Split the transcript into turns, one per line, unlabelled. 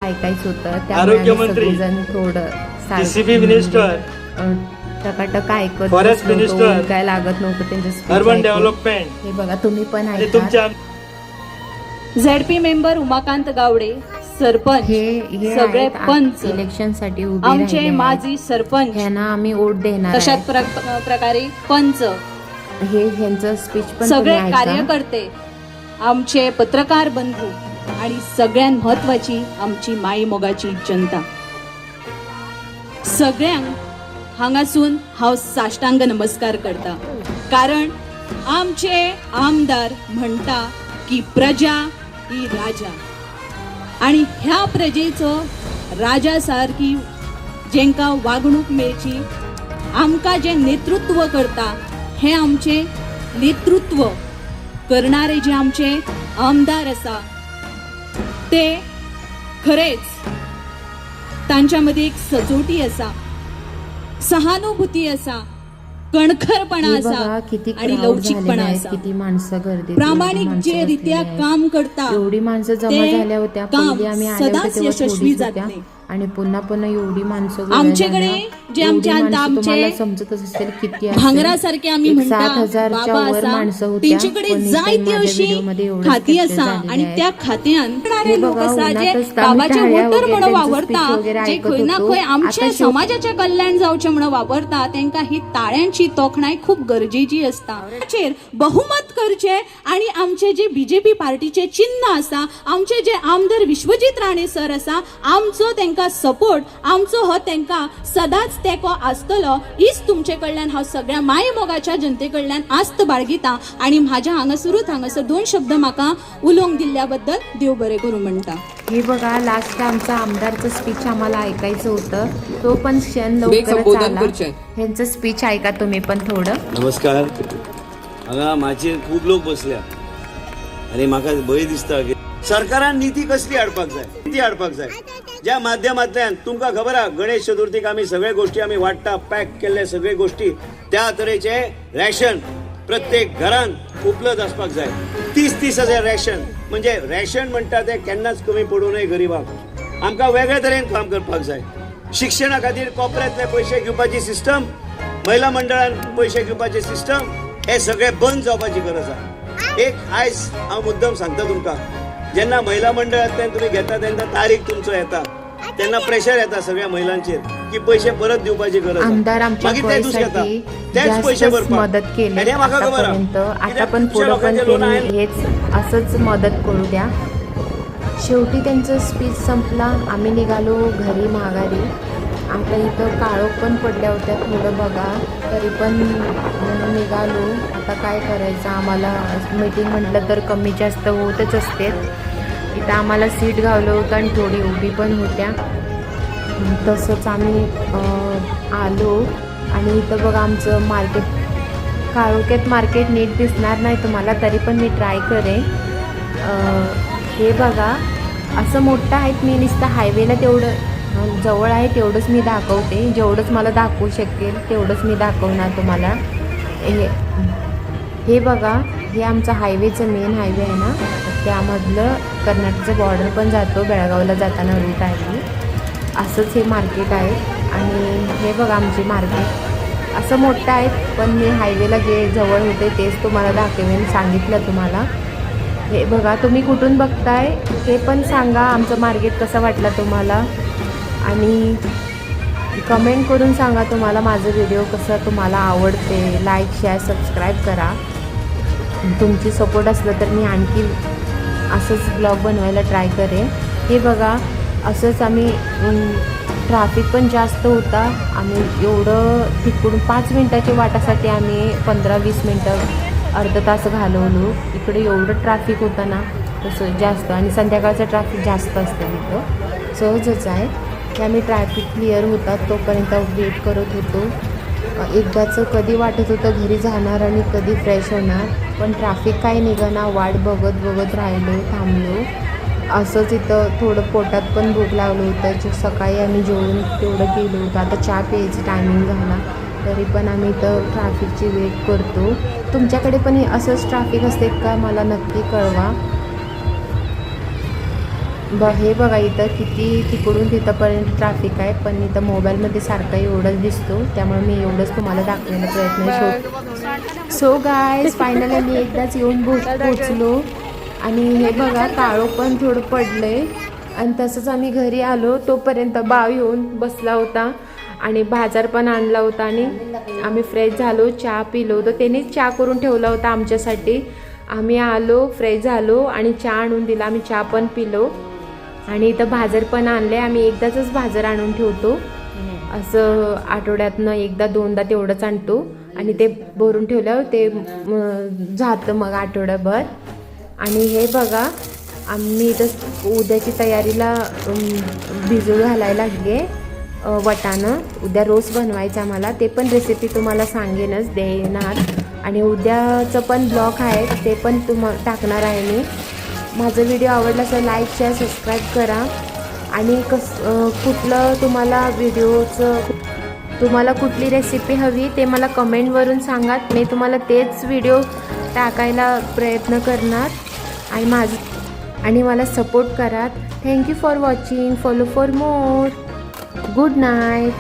ऐकायचं होतं,
आरोग्य
त्यामुळे
मंत्री,
सगळेजण थोडं
DCP मिनिस्टर,
टकाटक ऐकत
फॉरेस्ट मिनिस्टर,
काय लागत नव्हतं त्यांचं speech
अर्बन
ऐकून.
डेव्हलपमेंट,
हे बघा तुम्ही पण
आणि
ऐका.
तुमच्या
झेडपी मेंबर उमाकांत गावडे, सरपंच,
हे
सगळे पंच,
इलेक्शन साठी उभे
आमचे
राहिले
माजी सरपंच,
ह्यांना आम्ही वोट देणार आहे.
तशाच प्रकारे पंच,
हे ह्यांचं स्पीच पण
सगळे
तुम्ही ऐका.
कार्यकर्ते, आमचे पत्रकार बंधू आणि सगळ्यात महत्वाची आमची माई मोगाची जनता, सगळ्यांक हांगासून हांव साष्टांग नमस्कार करता. कारण आमचे आमदार म्हणटा की प्रजा ही राजा, आणि ह्या प्रजेचो राजा सारखी जेंका वागणूक मेळची, आमकां जे नेतृत्व करता हे आमचे नेतृत्व करणारे जे आमचे आमदार आसा ते खरेच तांच्यामध्ये एक सजोटी आसा, सहानुभूती आसा, कणखरपणा
हे
आसा
बघा किती
आणि
crowd
लवचिकपणा
झालेले आहेत,
आसा.
किती माणसं गर्दी,
प्रामाणिक जे रित्या काम करता
एवढी माणसं जमा
ते
झाल्या होत्या.
काम
पहिली आम्ही आले
सदाच
होते तेव्हा
यशस्वी
थोडीच होत्या,
जातले.
आणि पुन्हा पुन्हा एवढी माणसं गोळा
आमच्याकडे
झाल्या.
जे
एवढी
आमच्या
माणसं
आमचे
तुम्हाला समजतच असेल किती असेल.
भांगरासारखे आम्ही
एक
म्हणता
7,000च्या
बाबा
वर
आसा,
माणसं होत्या.
त्यांच्याकडे
पण इथे
जायती
माझ्या
अशी
व्हिडिओमध्ये एवढंच
खाती
capture
आसा,
झालेली
आणि
आहेत.
त्या खात्यान
हे
लोक
बघा,
आसा जे
उन्हातच आम्ही
बाबाचे
टाळ्या
वोटर
वगैरे
म्हणून
त्यांचं
वावरता,
speech वगैरे
जे
ऐकत
खंय ना
होतो.
खंय आमच्या
आता
समाजाचे कल्याण जावचे म्हणून वावरता, त्यांका ही ताळ्यांची तोखणाय खूप गरजेची असता. बहुमत करचे, आणि आमचे जे बीजेपी पार्टीचे चिन्ह आसा, आमचे जे आमदार विश्वजित राणे सर आसा, आमचो त्यांका सपोर्ट, आमचो हो त्यांका सदांच तेको आसतलो हीच तुमचे कडल्यान हांव सगळ्या माय मोगाच्या जनते कडल्यान आस्त बाळगिता. आणि म्हाज्या हांगासर 2 शब्द म्हाका उलोवंक दिल्ल्या बद्दल देव बरें करूं म्हणटा.
हे बघा, लास्ट आमचा आमदारचं स्पीच आम्हाला ऐकायचं होतं, तो पण क्षण लवकरच आला. ह्यांचं स्पीच ऐका तुम्ही पण थोडं.
नमस्कार. हांगा माझे खूब लोक बसल्या, आणि म्हाका भंय दिसता की सरकारान नीती कसली हाडपाक जाय, नीती हाडपाक जाय ज्या माध्यमांतल्यान तुमकां खबर आहा गणेश चतुर्थीक आमी सगळे गोष्टी आमी वाडटा, पॅक केल्ले सगळे गोष्टी, त्या तरेचे रॅशन प्रत्येक घरान उपलब्ध आसपाक जाय. 30,000 रॅशन, म्हणजे रॅशन म्हणटा ते केन्नाच कमी पडूं नये गरिबांक. आमकां वेगळे तरेन काम करपाक जाय. शिक्षणा खातीर कोपऱ्यांतले पयशे घेवपाची सिस्टम, महिला मंडळान पयशे घेवपाचे सिस्टम, हे सगळे बंद जावपाची गरज आहा. एक आयज हांव मुद्दम सांगता तुमकां, जेन्ना महिला मंडळांतल्यान तुमी घेता तेन्ना तारीख तुमचो येता, तेन्ना प्रेशर येता सगळ्या महिलांचेर की पयशे परत दिवपाची गरज आहा.
आमदार आमच्या
मागीर ते दीस घेता,
गोयसाठी
तेच पयशे
जास्तच
भरपाक
मदत केली
हें म्हाका खबर आहा.
आतापर्यंत. आता
कित्याक
पण
खुबश्या
पुढं पण
लोकांचे लोन
त्यांनी
आहे.
हेच असंच मदत करू द्या. शेवटी त्यांचं स्पीच संपला, आम्ही निघालो घरी माघारी. आपल्या इथं काळोख पण पडल्या होत्या थोडं बघा, तरी पण म्हणून निघालो. आता काय करायचं, आम्हाला मीटिंग म्हटलं तर कमी जास्त होतच असते. इथं आम्हाला सीट घावलं होतं आणि थोडी उभी पण होत्या. तसंच आम्ही आलो, आणि इथं बघा आमचं मार्केट, काळोख्यात मार्केट नीट दिसणार नाही तुम्हाला, तरी पण मी ट्राय करेन. हे बघा असं मोठं आहेत, मी नुसतं हायवेला तेवढं जवळ आहे तेवढंच मी दाखवते, जेवढंच मला दाखवू शकेल तेवढंच मी दाखवणार तुम्हाला. हे बघा, हे आमचं हायवेचं मेन हायवे आहे ना, त्यामधलं कर्नाटकचं बॉर्डर पण जातो, बेळगावला जाताना रूट आहे. असंच हे मार्केट आहे. आणि हे बघा आमचे मार्केट असं मोठं आहे, पण मी हायवेला जे जवळ होते तेच तुम्हाला दाखवेन, सांगितलं तुम्हाला. हे बघा, तुम्ही कुठून बघताय हे पण सांगा, आमचं मार्केट कसं वाटलं तुम्हाला, आणि कमेंट करून सांगा तुम्हाला माझं व्हिडिओ कसं तुम्हाला आवडते. लाईक, शेअर, सबस्क्राईब करा. तुमची सपोर्ट असलं तर मी आणखी असंच ब्लॉग बनवायला ट्राय करेन. हे बघा, असंच आम्ही ट्रॅफिक पण जास्त होता. आम्ही एवढं तिकडून 5 मिनटाच्या वाटासाठी आम्ही 15-20 मिनटं, अर्धा तास घालवलो. इकडे एवढं ट्रॅफिक होतं ना, तसं जास्त, आणि संध्याकाळचं ट्रॅफिक जास्त असतं इथं, सहजच आहे. की आम्ही ट्रॅफिक क्लिअर होता तोपर्यंत वेट करत होतो. एकदाचं कधी वाटत होतं घरी जाणार आणि कधी फ्रेश होणार, पण ट्रॅफिक काही निघाना, वाट बघत राहिलो, थांबलो. असंच इथं थोडं पोटात पण भूक लागलं होतं. सकाळी आम्ही जेवून तेवढं गेलो होतं. आता चहा प्यायचं टायमिंग झाला, तरी पण आम्ही इथं ट्रॅफिकची वेट करतो. तुमच्याकडे पण असंच ट्रॅफिक असते का मला नक्की कळवा. हे बघा इथं किती तिकडून तिथंपर्यंत ट्रॅफिक आहे, पण इथं मोबाईलमध्ये सारखं एवढंच दिसतो, त्यामुळे मी एवढंच तुम्हाला दाखवायला प्रयत्न सो गायज फायनली मी एकदाच येऊन पोचलो. आणि हे बघा काळो पण थोडं पडलंय. आणि तसंच आम्ही घरी आलो तोपर्यंत बाव येऊन बसला होता आणि बाजार पण आणला होता. आणि आम्ही फ्रेश झालो, चहा पिलो होतो, त्यांनीच चहा करून ठेवला होता आमच्यासाठी. आम्ही आलो, फ्रेश झालो आणि चहा आणून दिला, आम्ही चहा पण पिलो. आणि इथं भाजर पण आणले. आम्ही एकदाच भाजर आणून ठेवतो, असं आठवड्यातनं एकदा दोनदा तेवढंच आणतो आणि ते भरून ठेवल्यावर ते जातं मग आठवड्याभर. आणि हे बघा आम्ही इथं उद्याची तयारीला भिजू घालायला लागले वटाणं. उद्या रोज बनवायचं आम्हाला, ते पण रेसिपी तुम्हाला सांगेनच देणार. आणि उद्याचं पण ब्लॉग आहे ते पण टाकणार आहे मी. माझा व्हिडिओ आवडला तर लाईक शेअर सबस्क्राईब करा. आणि कुठलं तुम्हाला कुठली रेसिपी हवी ते मला कमेंटवरून सांगा, मी तुम्हाला तेच व्हिडिओ टाकायला प्रयत्न करणार. आणि मला सपोर्ट करा. Thank you for watching. Follow for more. Good night.